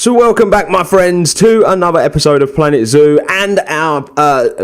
So welcome back, my friends, to another episode of Planet Zoo and our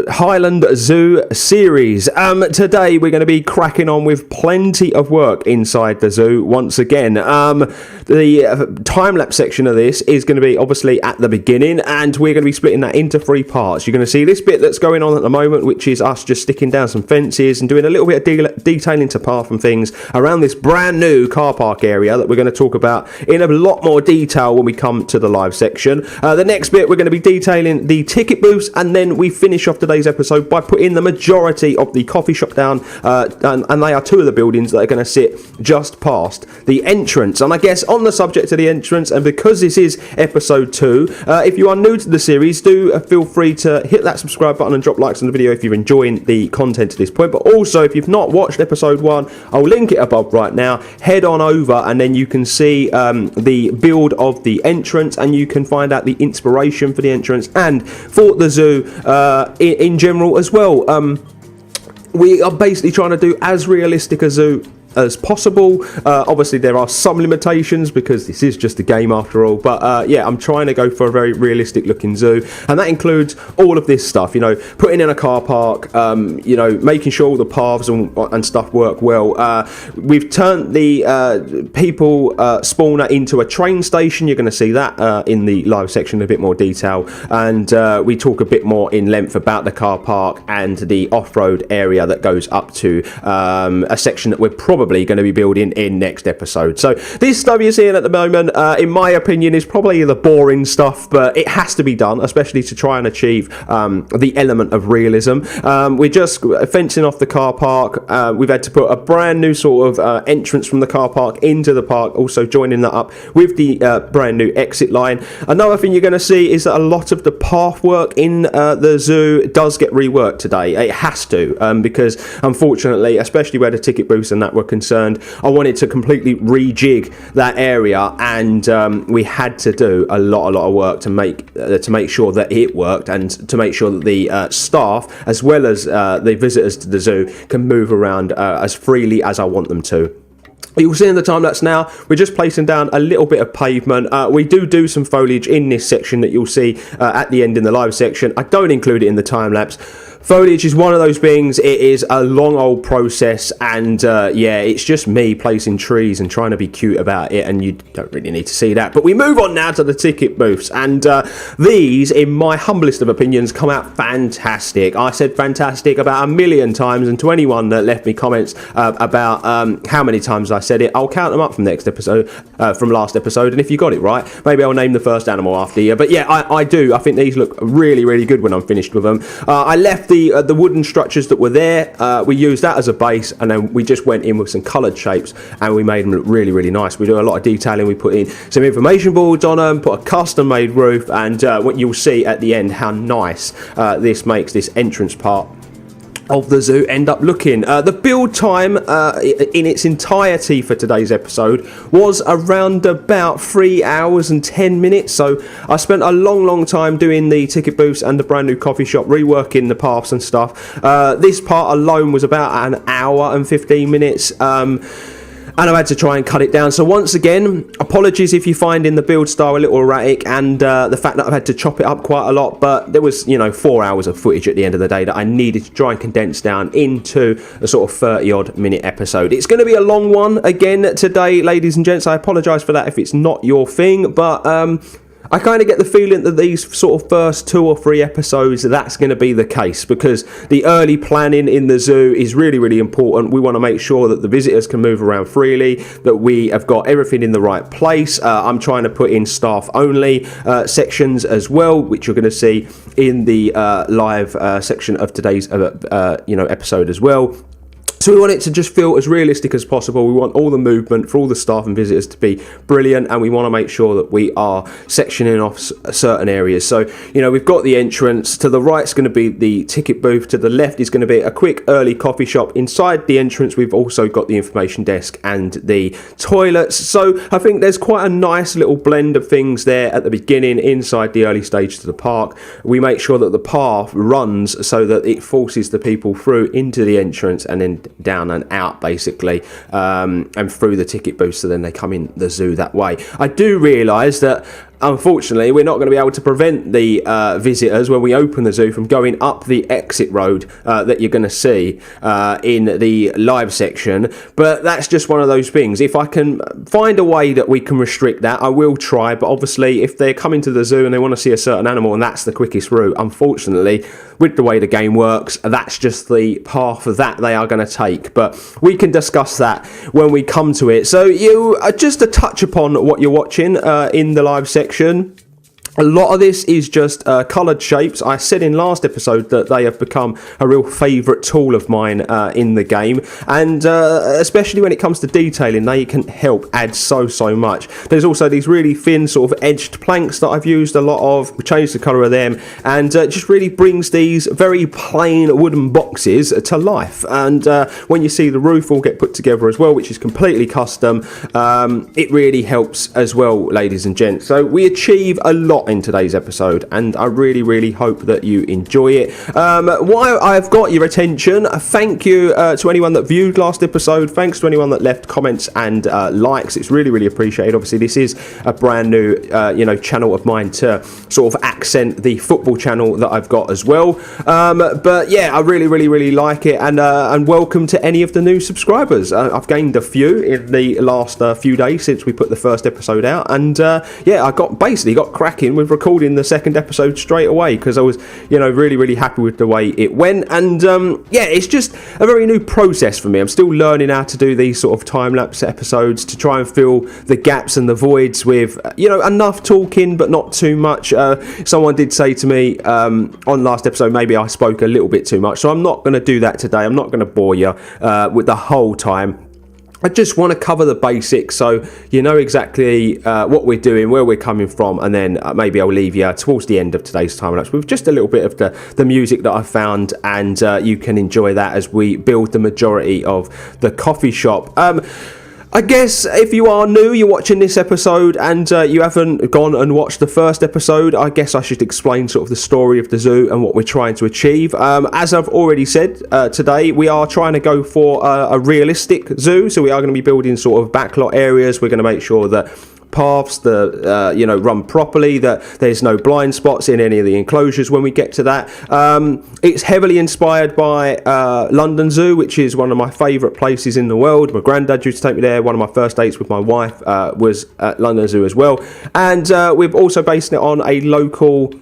Hyland Zoo series. Today we're going to be cracking on with plenty of work inside the zoo once again. The time-lapse section of this is going to be obviously at the beginning, and we're going to be splitting that into three parts. You're going to see this bit that's going on at the moment, which is us just sticking down some fences and doing a little bit of detailing to path and things around this brand new car park area that we're going to talk about in a lot more detail when we come to the live section. The next bit, we're going to be detailing the ticket booths, and then we finish off today's episode by putting the majority of the coffee shop down, and they are two of the buildings that are going to sit just past the entrance. And I guess on the subject of the entrance, and because this is episode 2, if you are new to the series, do feel free to hit that subscribe button and drop likes on the video if you're enjoying the content to this point. But also, if you've not watched episode 1, I'll link it above right now. Head on over and then you can see the build of the entrance, and you can find out the inspiration for the entrance and for the zoo in general as well. We are basically trying to do as realistic a zoo as possible. Obviously there are some limitations because this is just a game after all, but yeah, I'm trying to go for a very realistic looking zoo, and that includes all of this stuff, you know, putting in a car park, you know, making sure all the paths and stuff work well. We've turned the people spawner into a train station. You're going to see that in the live section in a bit more detail, and we talk a bit more in length about the car park and the off-road area that goes up to a section that we're probably going to be building in next episode. So this stuff you're seeing at the moment, in my opinion, is probably the boring stuff, but it has to be done, especially to try and achieve the element of realism. We're just fencing off the car park. We've had to put a brand new sort of entrance from the car park into the park, also joining that up with the brand new exit line. Another thing you're going to see is that a lot of the path work in the zoo does get reworked today. It has to, because unfortunately, especially where the ticket booths and that were concerned, I wanted to completely rejig that area, and we had to do a lot of work to make sure that it worked, and to make sure that the staff as well as the visitors to the zoo can move around as freely as I want them to. You'll see in the time-lapse now, we're just placing down a little bit of pavement. We do some foliage in this section that you'll see at the end in the live section. I don't include it in the time-lapse. Foliage is one of those things. It is a long old process, and yeah, it's just me placing trees and trying to be cute about it, and you don't really need to see that. But we move on now to the ticket booths, and these, in my humblest of opinions, come out fantastic. I said fantastic about 1 million times, and to anyone that left me comments about how many times I said it, I'll count them up from next episode, from last episode, and if you got it right, maybe I'll name the first animal after you. But yeah, I do. I think these look really good when I'm finished with them. I left the wooden structures that were there, we used that as a base, and then we just went in with some coloured shapes and we made them look really nice. We do a lot of detailing. We put in some information boards on them, put a custom made roof, and what you'll see at the end how nice this makes this entrance part of the zoo end up looking. The build time in its entirety for today's episode was around about 3 hours and 10 minutes. So I spent a long time doing the ticket booths and the brand new coffee shop, reworking the paths and stuff. This part alone was about an hour and 15 minutes. And I had to try and cut it down. So once again, apologies if you find in the build style a little erratic, and the fact that I've had to chop it up quite a lot, but there was, you know, 4 hours of footage at the end of the day that I needed to try and condense down into a sort of 30 odd minute episode. It's going to be a long one again today, ladies and gents. I apologise for that if it's not your thing, but I kind of get the feeling that these sort of first 2 or 3 episodes, that's going to be the case, because the early planning in the zoo is really important. We want to make sure that the visitors can move around freely, that we have got everything in the right place. I'm trying to put in staff only sections as well, which you're going to see in the live section of today's episode as well. So we want it to just feel as realistic as possible. We want all the movement for all the staff and visitors to be brilliant, and we want to make sure that we are sectioning off certain areas. So, you know, we've got the entrance. To the right is going to be the ticket booth. To the left is going to be a quick early coffee shop. Inside the entrance, we've also got the information desk and the toilets. So I think there's quite a nice little blend of things there at the beginning, inside the early stage to the park. We make sure that the path runs so that it forces the people through into the entrance and then down and out, basically, and through the ticket booth, so then they come in the zoo that way. I do realise that unfortunately, we're not going to be able to prevent the visitors when we open the zoo from going up the exit road that you're going to see in the live section. But that's just one of those things. If I can find a way that we can restrict that, I will try. But obviously, if they're coming to the zoo and they want to see a certain animal and that's the quickest route, unfortunately, with the way the game works, that's just the path that they are going to take. But we can discuss that when we come to it. So you just to touch upon what you're watching in the live section. A lot of this is just coloured shapes. I said in last episode that they have become a real favourite tool of mine in the game, and especially when it comes to detailing, they can help add so much. There's also these really thin sort of edged planks that I've used a lot of. We changed the colour of them, and just really brings these very plain wooden boxes to life. And when you see the roof all get put together as well, which is completely custom, it really helps as well, ladies and gents. So we achieve a lot in today's episode, and I really hope that you enjoy it. While I've got your attention, thank you to anyone that viewed last episode. Thanks to anyone that left comments and likes. It's really appreciated. Obviously, this is a brand new channel of mine to sort of accent the football channel that I've got as well. But yeah, I really like it, and welcome to any of the new subscribers. I've gained a few in the last few days since we put the first episode out, and yeah, I got cracking with recording the second episode straight away because I was really happy with the way it went. And yeah, it's just a very new process for me. I'm still learning how to do these sort of time-lapse episodes to try and fill the gaps and the voids with enough talking but not too much. Someone did say to me on last episode maybe I spoke a little bit too much, so I'm not going to do that today. I'm not going to bore you with the whole time. I just want to cover the basics so you know exactly what we're doing, where we're coming from, and then maybe I'll leave you towards the end of today's time-lapse with just a little bit of the music that I found, and you can enjoy that as we build the majority of the coffee shop. I guess if you are new, you're watching this episode and you haven't gone and watched the first episode, I guess I should explain sort of the story of the zoo and what we're trying to achieve. As I've already said, today we are trying to go for a realistic zoo, so we are going to be building sort of backlot areas. We're going to make sure that paths that run properly, that there's no blind spots in any of the enclosures when we get to that. It's heavily inspired by London Zoo, which is one of my favourite places in the world. My granddad used to take me there. One of my first dates with my wife was at London Zoo as well, and we've also based it on a local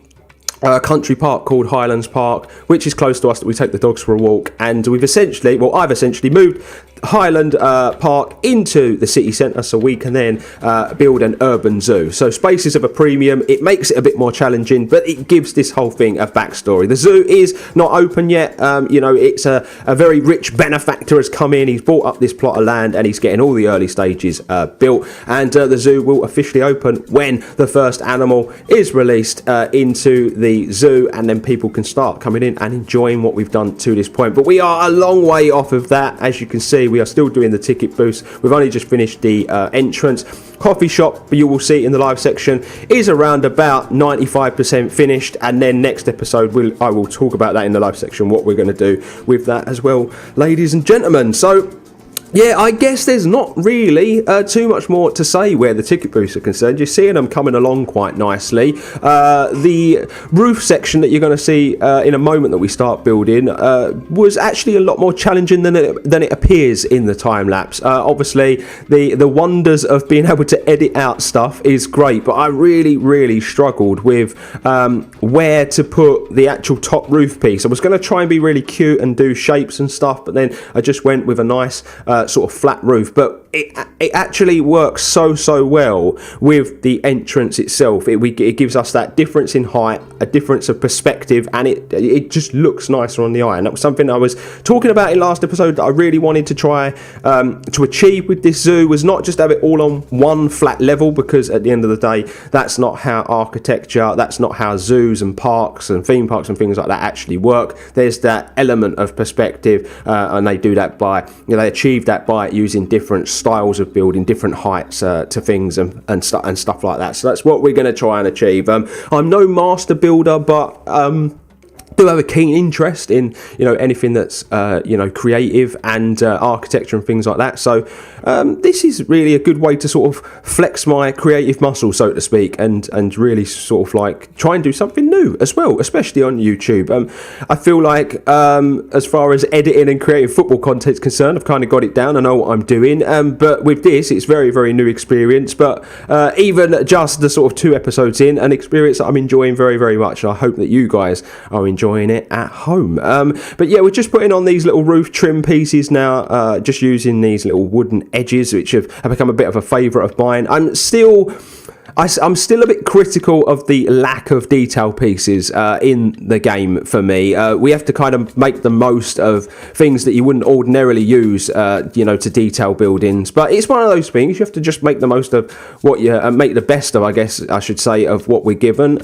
country park called Hyland Park, which is close to us, that we take the dogs for a walk. And I've essentially moved Hyland Park into the city centre so we can then build an urban zoo. So space is of a premium. It makes it a bit more challenging, but it gives this whole thing a backstory. The zoo is not open yet. It's a very rich benefactor has come in. He's bought up this plot of land and he's getting all the early stages built. And the zoo will officially open when the first animal is released into the zoo, and then people can start coming in and enjoying what we've done to this point. But we are a long way off of that. As you can see, we are still doing the ticket booths. We've only just finished the entrance. Coffee shop, you will see in the live section, is around about 95% finished, and then next episode I will talk about that in the live section, what we're going to do with that as well, ladies and gentlemen. So yeah, I guess there's not really too much more to say where the ticket booths are concerned. You're seeing them coming along quite nicely. The roof section that you're going to see in a moment that we start building was actually a lot more challenging than it appears in the time lapse. Obviously, the wonders of being able to edit out stuff is great, but I really struggled with where to put the actual top roof piece. I was going to try and be really cute and do shapes and stuff, but then I just went with a nice sort of flat roof. But it actually works so well with the entrance itself. It gives us that difference in height, a difference of perspective, and it just looks nicer on the eye. And that was something I was talking about in last episode that I really wanted to try to achieve with this zoo, was not just have it all on one flat level, because at the end of the day, that's not how architecture, that's not how zoos and parks and theme parks and things like that actually work. There's that element of perspective, and they do that by, they achieve that by using different styles of building, different heights to things and stuff like that. So that's what we're going to try and achieve. I'm no master builder, but do have a keen interest in, anything that's, creative and architecture and things like that. So this is really a good way to sort of flex my creative muscle, so to speak, and really sort of like try and do something new as well, especially on YouTube. I feel like as far as editing and creating football content is concerned, I've kind of got it down. I know what I'm doing. But with this, it's very, very new experience. But even just the sort of 2 episodes in, an experience that I'm enjoying very, very much. And I hope that you guys are enjoying it at home. But yeah, we're just putting on these little roof trim pieces now, just using these little wooden edges, which have become a bit of a favourite of mine. I'm still a bit critical of the lack of detail pieces in the game for me. We have to kind of make the most of things that you wouldn't ordinarily use, to detail buildings. But it's one of those things, you have to just make the most of what you make the best of, I guess I should say, of what we're given.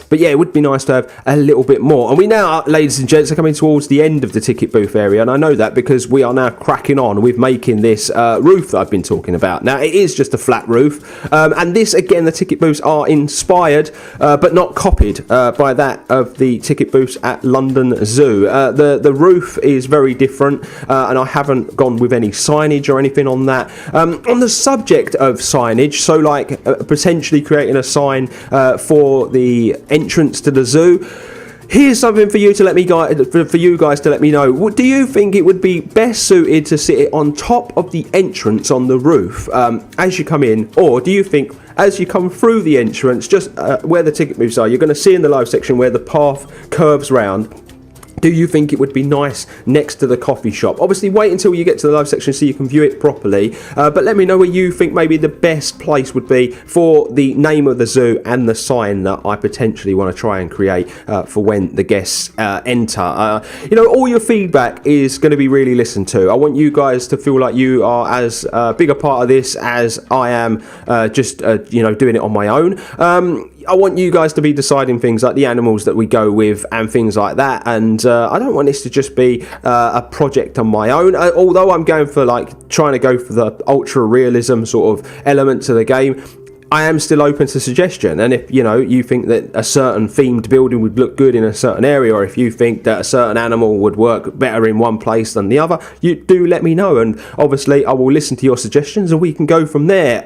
But yeah, it would be nice to have a little bit more. And we now, ladies and gents, are coming towards the end of the ticket booth area. And I know that because we are now cracking on with making this roof that I've been talking about. Now, it is just a flat roof. And this, again, the ticket booths are inspired, but not copied by that of the ticket booths at London Zoo. The roof is very different, and I haven't gone with any signage or anything on that. On the subject of signage, so like potentially creating a sign for the entrance to the zoo, here's something for you to let me for you guys to let me know. Do you think it would be best suited to sit it on top of the entrance on the roof as you come in, or do you think as you come through the entrance, just where the ticket booths are, you're going to see in the live section where the path curves round? Do you think it would be nice next to the coffee shop? Obviously, wait until you get to the live section so you can view it properly. But let me know where you think maybe the best place would be for the name of the zoo and the sign that I potentially want to try and create for when the guests enter. All your feedback is going to be really listened to. I want you guys to feel like you are as big a part of this as I am doing it on my own. I want you guys to be deciding things like the animals that we go with and things like that, and I don't want this to just be a project on my own, although I'm going for trying to go for the ultra realism sort of element to the game. I am still open to suggestion, and if you think that a certain themed building would look good in a certain area, or if you think that a certain animal would work better in one place than the other, you do let me know, and obviously I will listen to your suggestions and we can go from there.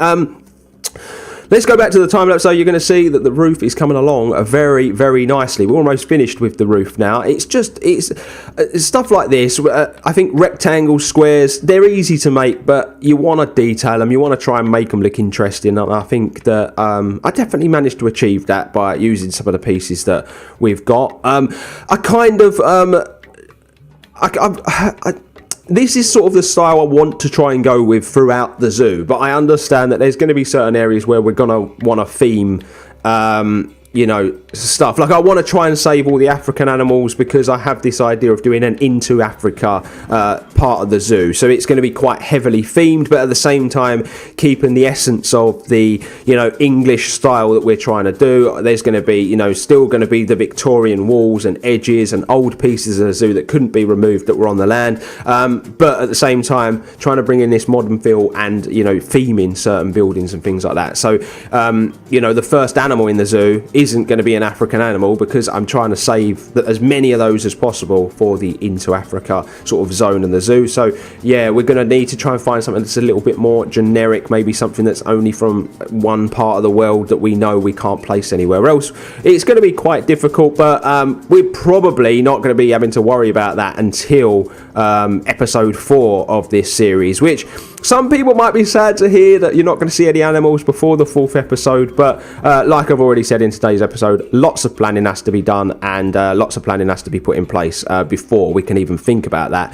Let's go back to the time-lapse. So you're going to see that the roof is coming along very, very nicely. We're almost finished with the roof now. It's stuff like this. I think rectangles, squares, they're easy to make, but you want to detail them. You want to try and make them look interesting. And I think that I definitely managed to achieve that by using some of the pieces that we've got. This is sort of the style I want to try and go with throughout the zoo, but I understand that there's going to be certain areas where we're going to want to theme stuff. I want to try and save all the African animals because I have this idea of doing an Into Africa part of the zoo. So it's going to be quite heavily themed, but at the same time keeping the essence of the English style that we're trying to do. There's going to be still going to be the Victorian walls and edges and old pieces of the zoo that couldn't be removed that were on the land. But at the same time trying to bring in this modern feel and theming certain buildings and things like that. So the first animal in the zoo isn't going to be an African animal because I'm trying to save as many of those as possible for the Into Africa sort of zone in the zoo. So yeah, we're going to need to try and find something that's a little bit more generic, maybe something that's only from one part of the world that we know we can't place anywhere else. It's going to be quite difficult, but we're probably not going to be having to worry about that until episode 4 of this series, which some people might be sad to hear that you're not going to see any animals before the 4th episode, but like I've already said in today's episode, lots of planning has to be done and lots of planning has to be put in place before we can even think about that,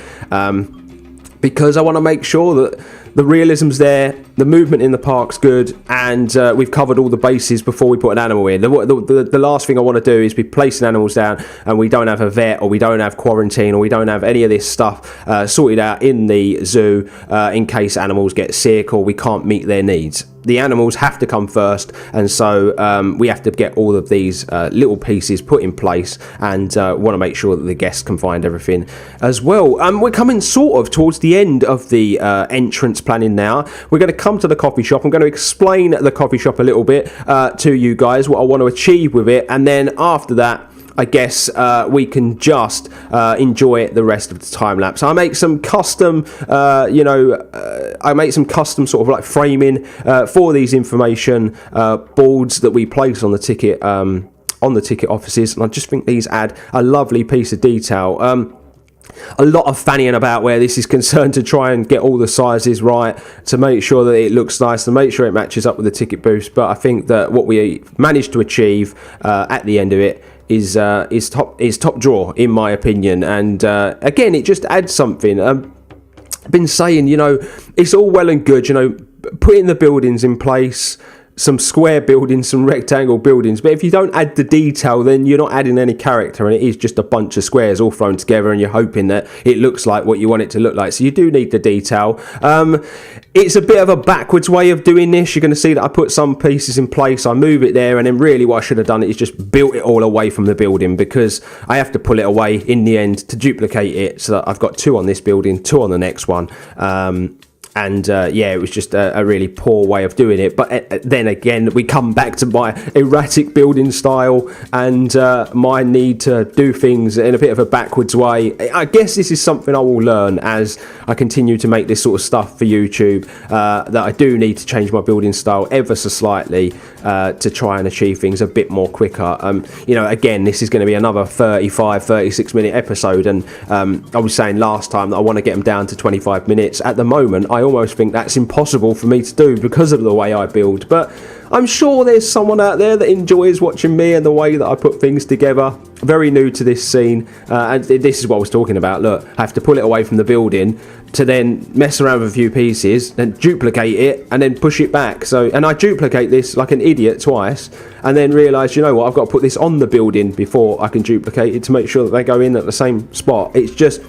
because I want to make sure that the realism's there, the movement in the park's good, and we've covered all the bases before we put an animal in. The last thing I want to do is be placing animals down and we don't have a vet, or we don't have quarantine, or we don't have any of this stuff sorted out in the zoo in case animals get sick or we can't meet their needs. The animals have to come first, and so we have to get all of these little pieces put in place, and want to make sure that the guests can find everything as well. We're coming sort of towards the end of the entrance planning now. We're going to come to the coffee shop. I'm going to explain the coffee shop a little bit to you guys, what I want to achieve with it, and then after that I guess we can just enjoy the rest of the time lapse. I make some custom, I make some custom sort of like framing for these information boards that we place on the ticket offices, and I just think these add a lovely piece of detail. A lot of fannying about where this is concerned to try and get all the sizes right, to make sure that it looks nice, to make sure it matches up with the ticket booth. But I think that what we managed to achieve at the end of it is top drawer, in my opinion. And again, it just adds something. I've been saying, it's all well and good, putting the buildings in place, some square buildings, some rectangle buildings, but if you don't add the detail, then you're not adding any character, and it is just a bunch of squares all thrown together, and you're hoping that it looks like what you want it to look like. So you do need the detail. It's a bit of a backwards way of doing this. You're going to see that I put some pieces in place, I move it there, and then really what I should have done is just built it all away from the building, because I have to pull it away in the end to duplicate it, so that I've got 2 on this building, 2 on the next one. And it was just a really poor way of doing it. But then again, we come back to my erratic building style and my need to do things in a bit of a backwards way. I guess this is something I will learn as I continue to make this sort of stuff for YouTube, that I do need to change my building style ever so slightly to try and achieve things a bit more quicker. Again, this is going to be another 36 minute episode, and I was saying last time that I want to get them down to 25 minutes. At the moment, I almost think that's impossible for me to do because of the way I build, but I'm sure there's someone out there that enjoys watching me and the way that I put things together. Very new to this scene, and this is what I was talking about. Look, I have to pull it away from the building to then mess around with a few pieces, then duplicate it, and then push it back. And I duplicate this like an idiot twice, and then realise, I've got to put this on the building before I can duplicate it to make sure that they go in at the same spot. It's just...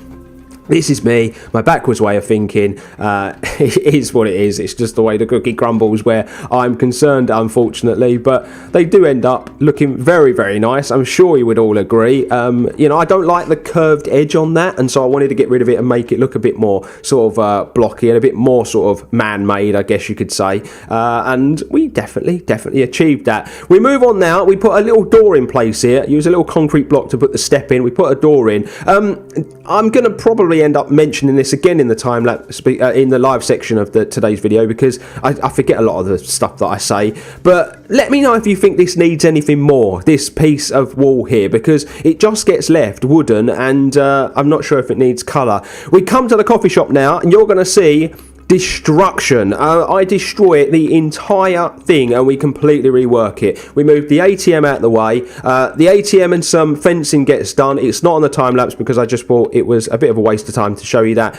This is me, my backwards way of thinking. It is what it is. It's just the way the cookie crumbles where I'm concerned, unfortunately. But they do end up looking very, very nice. I'm sure you would all agree. I don't like the curved edge on that, and so I wanted to get rid of it and make it look a bit more sort of blocky and a bit more sort of man-made, I guess you could say. And we definitely achieved that. We move on now. We put a little door in place here. Use a little concrete block to put the step in. We put a door in. I'm going to probably end up mentioning this again in the time lapse, in the live section of today's video, because I forget a lot of the stuff that I say. But let me know if you think this needs anything more, this piece of wall here, because it just gets left wooden, and I'm not sure if it needs colour. We come to the coffee shop now, and you're going to see destruction. I destroy the entire thing and we completely rework it. We move the ATM out of the way. The ATM and some fencing gets done. It's not on the time lapse because I just thought it was a bit of a waste of time to show you that.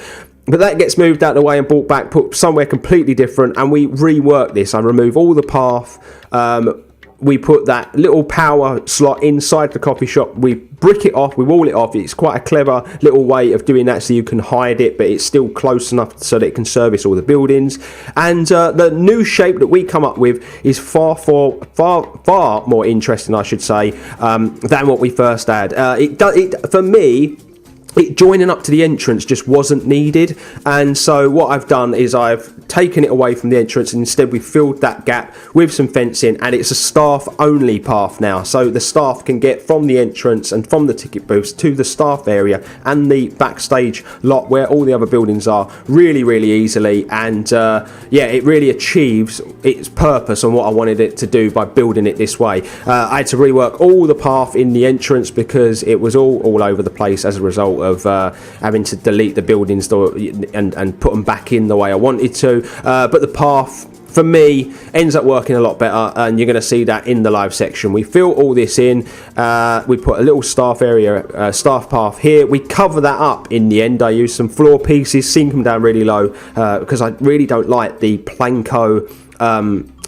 But that gets moved out of the way and brought back, put somewhere completely different, and we rework this. I remove all the path. We put that little power slot inside the coffee shop. We brick it off, we wall it off. It's quite a clever little way of doing that so you can hide it, but it's still close enough so that it can service all the buildings. And the new shape that we come up with is far more interesting, I should say, than what we first had. For me, joining up to the entrance just wasn't needed, and so what I've done is I've taken it away from the entrance, and instead we filled that gap with some fencing, and it's a staff only path now, so the staff can get from the entrance and from the ticket booths to the staff area and the backstage lot where all the other buildings are really easily. And it really achieves its purpose and what I wanted it to do by building it this way. I had to rework all the path in the entrance because it was all over the place as a result of having to delete the buildings and put them back in the way I wanted to, but the path for me ends up working a lot better, and you're going to see that in the live section. We fill all this in, we put a little staff area, staff path here, we cover that up in the end. I use some floor pieces, sink them down really low, because I really don't like the Planko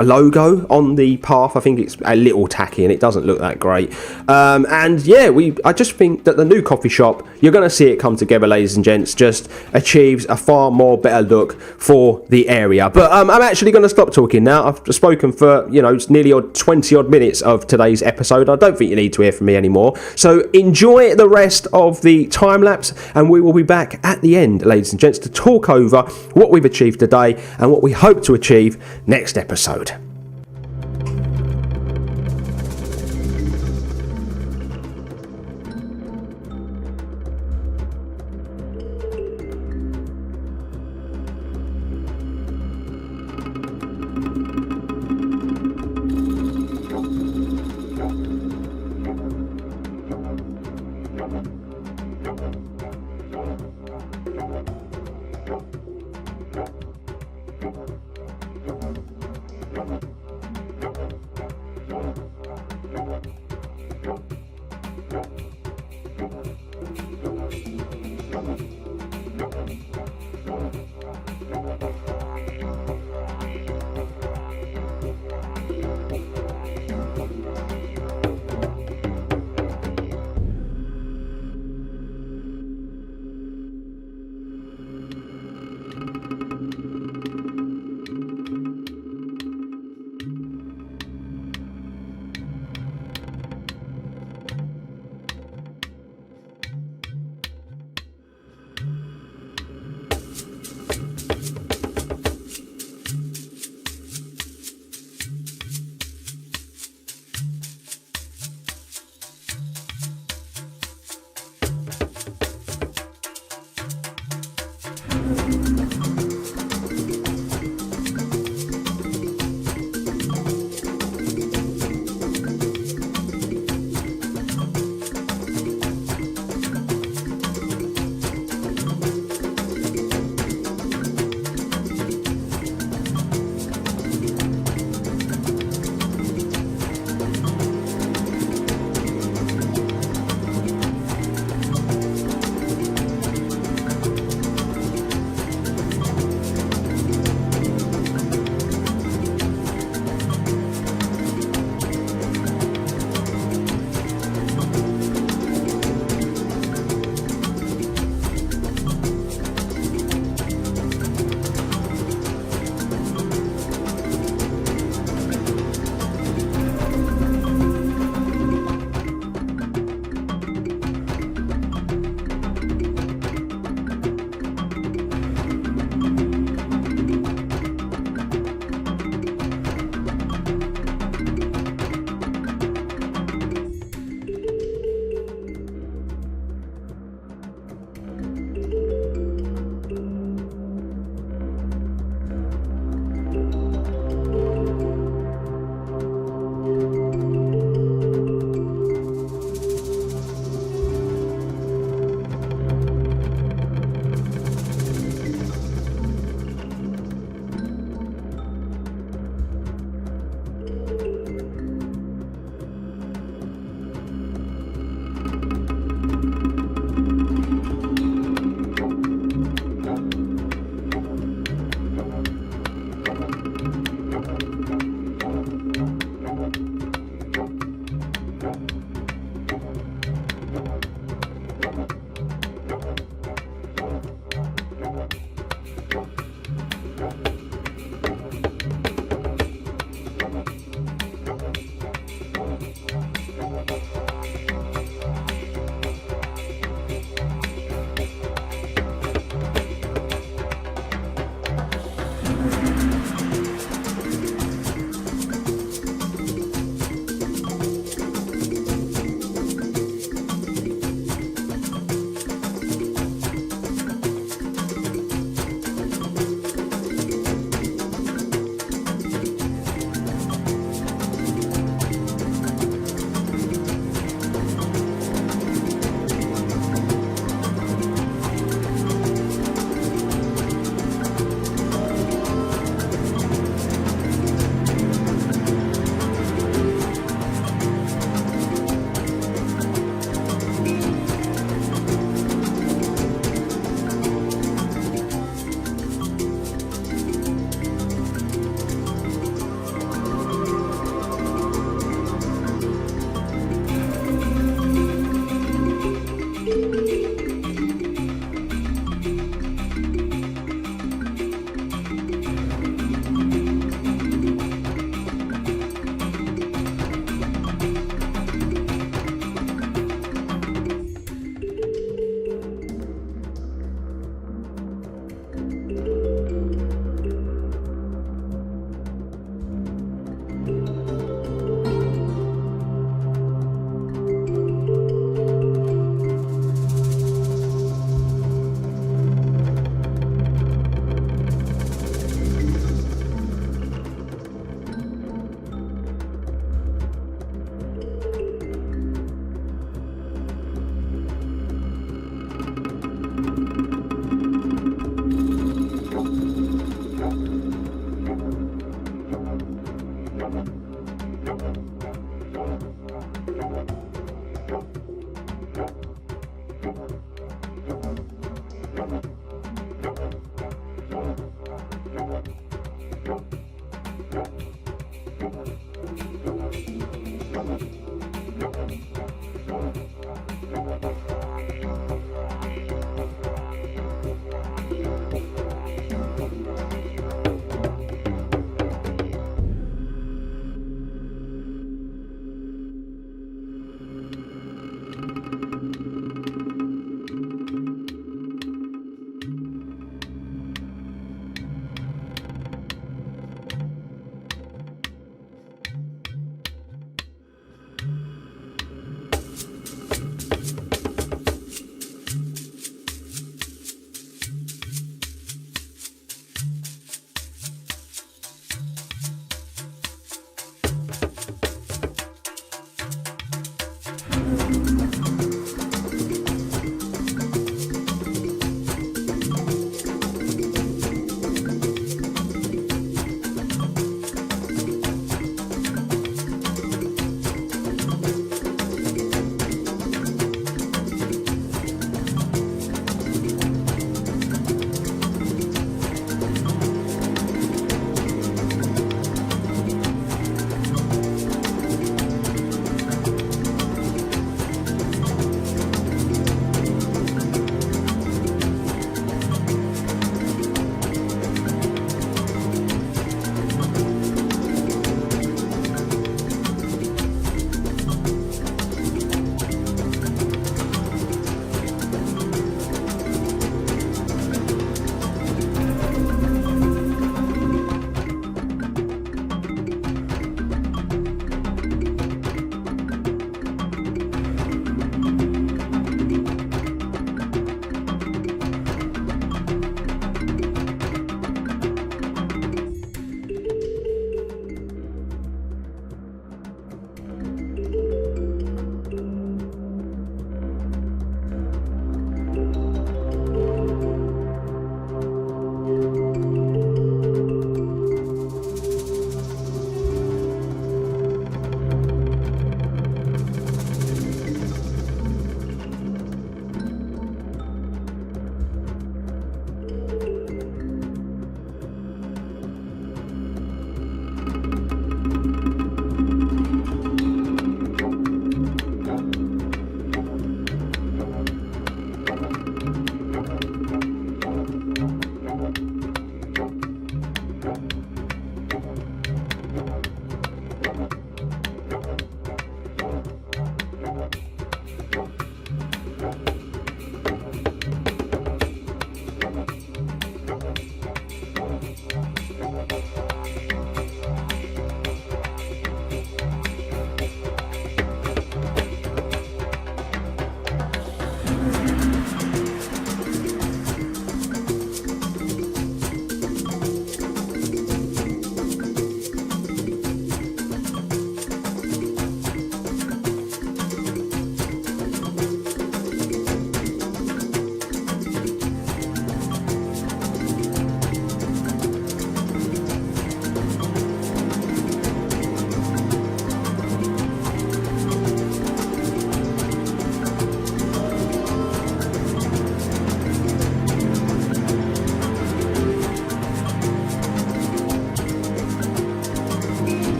logo on the path. I think it's a little tacky and it doesn't look that great. I just think that the new coffee shop, you're going to see it come together, ladies and gents, just achieves a far more better look for the area. But I'm actually going to stop talking now. I've spoken for nearly 20 odd minutes of today's episode. I don't think you need to hear from me anymore, so enjoy the rest of the time lapse, and we will be back at the end, ladies and gents, to talk over what we've achieved today and what we hope to achieve next episode.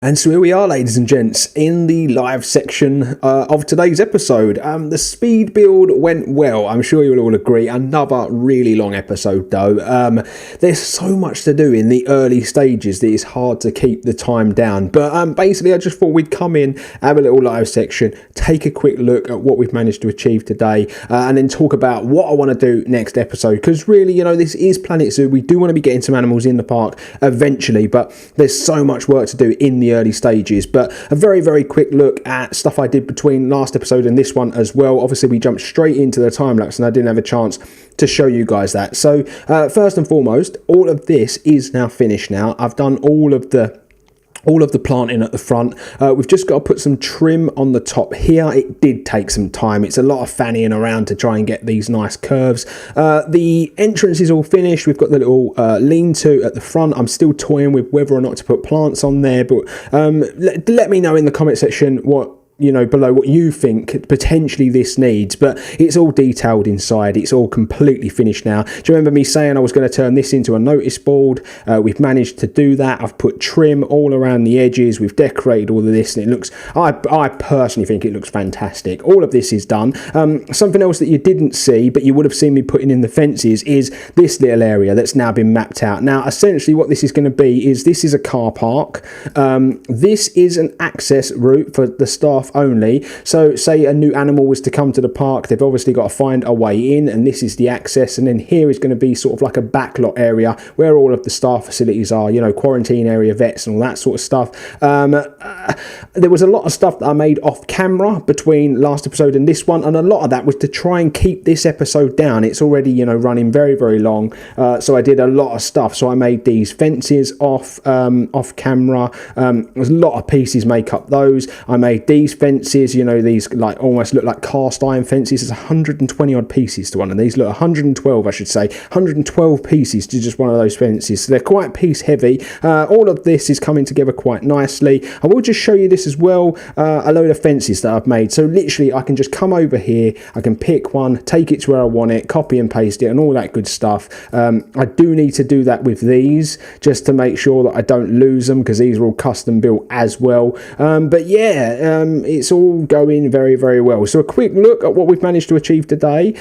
And so here we are, ladies and gents, in the live section of today's episode. The speed build went well, I'm sure you'll all agree. Another really long episode though. There's so much to do in the early stages that it's hard to keep the time down. But basically I just thought we'd come in, have a little live section, take a quick look at what we've managed to achieve today, and then talk about what I want to do next episode. Because really, you know, this is Planet Zoo. We do want to be getting some animals in the park eventually, but there's so much work to do in the early stages. But a very, very quick look at stuff I did between last episode and this one as well. Obviously we jumped straight into the time lapse and I didn't have a chance to show you guys that. So first and foremost, all of this is now finished now. I've done all of the planting at the front. We've just got to put some trim on the top here. It did take some time. It's a lot of fannying around to try and get these nice curves. The entrance is all finished. We've got the little lean-to at the front. I'm still toying with whether or not to put plants on there, but let me know in the comment section what below what you think potentially this needs, but it's all detailed inside. It's all completely finished now. Do you remember me saying I was going to turn this into a notice board? We've managed to do that. I've put trim all around the edges. We've decorated all of this, and it looks, I personally think it looks fantastic. All of this is done. Something else that you didn't see, but you would have seen me putting in the fences, is this little area that's now been mapped out. Now, essentially what this is going to be is, this is a car park. This is an access route for the staff only. So say a new animal was to come to the park, they've obviously got to find a way in, and this is the access, and then here is going to be sort of like a backlot area where all of the staff facilities are, quarantine area, vets and all that sort of stuff. There was a lot of stuff that I made off camera between last episode and this one, and a lot of that was to try and keep this episode down. It's already running very, very long, so I did a lot of stuff. So I made these fences off camera. There's a lot of pieces make up those. I made these fences, these like almost look like cast iron fences. There's 120 odd pieces to one of these. Look, 112 I should say, 112 pieces to just one of those fences. So they're quite piece heavy. All of this is coming together quite nicely. I will just show you this as well, a load of fences that I've made. So literally I can just come over here, I can pick one, take it to where I want it, copy and paste it and all that good stuff. I do need to do that with these just to make sure that I don't lose them, because these are all custom built as well. But yeah, it's all going very, very well. So a quick look at what we've managed to achieve today.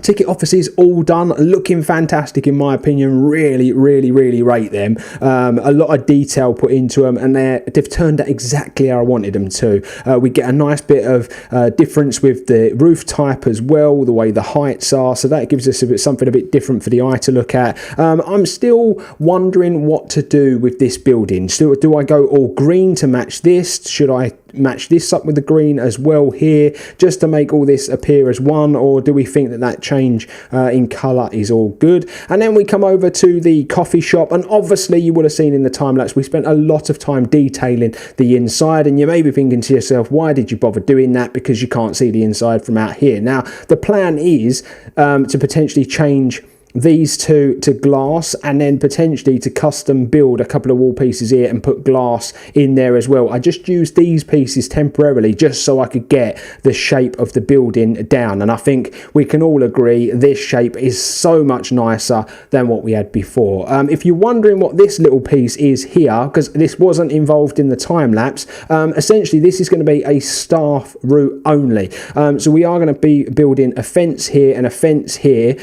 Ticket offices all done, looking fantastic in my opinion. Really, really, really rate them. A lot of detail put into them, and they've turned out exactly how I wanted them to. We get a nice bit of difference with the roof type as well, the way the heights are, so that gives us something a bit different for the eye to look at. I'm still wondering what to do with this building. So do I go all green to match this? Should I match this up with the green as well here, just to make all this appear as one, or do we think that change in colour is all good? And then we come over to the coffee shop, and obviously you would have seen in the time lapse we spent a lot of time detailing the inside, and you may be thinking to yourself, why did you bother doing that? Because you can't see the inside from out here. Now the plan is to potentially change these two to glass, and then potentially to custom build a couple of wall pieces here and put glass in there as well. I just used these pieces temporarily just so I could get the shape of the building down, and I think we can all agree this shape is so much nicer than what we had before. If you're wondering what this little piece is here, because this wasn't involved in the time lapse, essentially this is going to be a staff route only. So we are going to be building a fence here and a fence here.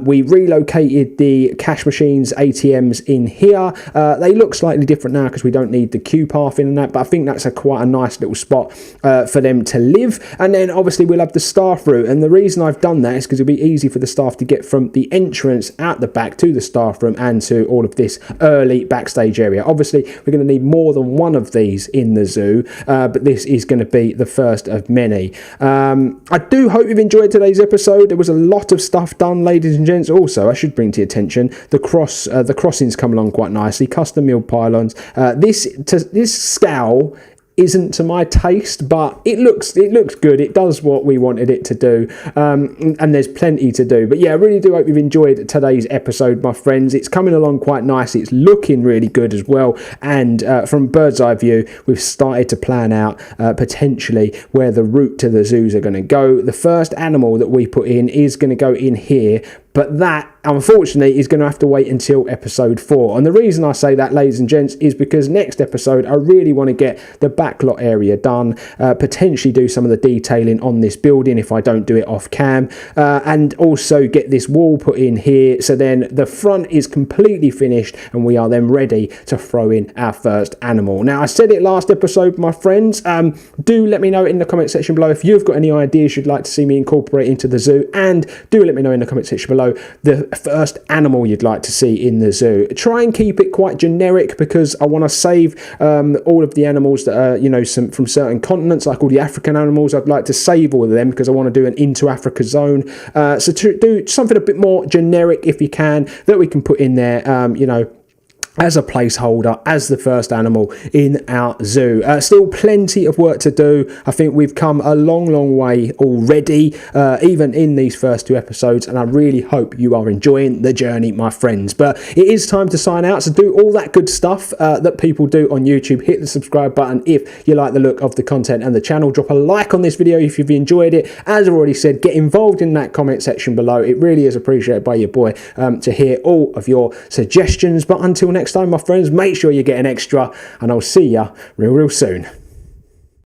We relocated the cash machines, ATMs in here. They look slightly different now because we don't need the queue path in and that, but I think that's quite a nice little spot for them to live. And then obviously we'll have the staff route, and the reason I've done that is because it'll be easy for the staff to get from the entrance out the back to the staff room and to all of this early backstage area. Obviously we're going to need more than one of these in the zoo, but this is going to be the first of many. I do hope you've enjoyed today's episode. There was a lot of stuff done, ladies and gents. Also, I should bring to your attention the crossings come along quite nicely. Custom milled pylons. This scowl isn't to my taste, but it looks good. It does what we wanted it to do, and there's plenty to do. But yeah, I really do hope you've enjoyed today's episode, my friends. It's coming along quite nicely. It's looking really good as well, and from bird's eye view, we've started to plan out potentially where the route to the zoos are going to go. The first animal that we put in is going to go in here, but that unfortunately is going to have to wait until episode 4. And the reason I say that, ladies and gents, is because next episode I really want to get the backlot area done, potentially do some of the detailing on this building if I don't do it off cam, and also get this wall put in here, so then the front is completely finished and we are then ready to throw in our first animal. Now, I said it last episode, my friends, do let me know in the comment section below if you've got any ideas you'd like to see me incorporate into the zoo, and do let me know in the comment section below the first animal you'd like to see in the zoo. Try and keep it quite generic, because I want to save all of the animals that are from certain continents, like all the African animals. I'd like to save all of them because I want to do an Into Africa zone. So to do something a bit more generic if you can, that we can put in there, as a placeholder, as the first animal in our zoo. Still plenty of work to do. I think we've come a long way already, even in these first 2 episodes, and I really hope you are enjoying the journey, my friends. But it is time to sign out, so do all that good stuff that people do on YouTube. Hit the subscribe button if you like the look of the content and the channel. Drop a like on this video if you've enjoyed it. As I've already said, get involved in that comment section below. It really is appreciated by your boy to hear all of your suggestions. But until next time, my friends, make sure you get an extra, and I'll see ya real soon.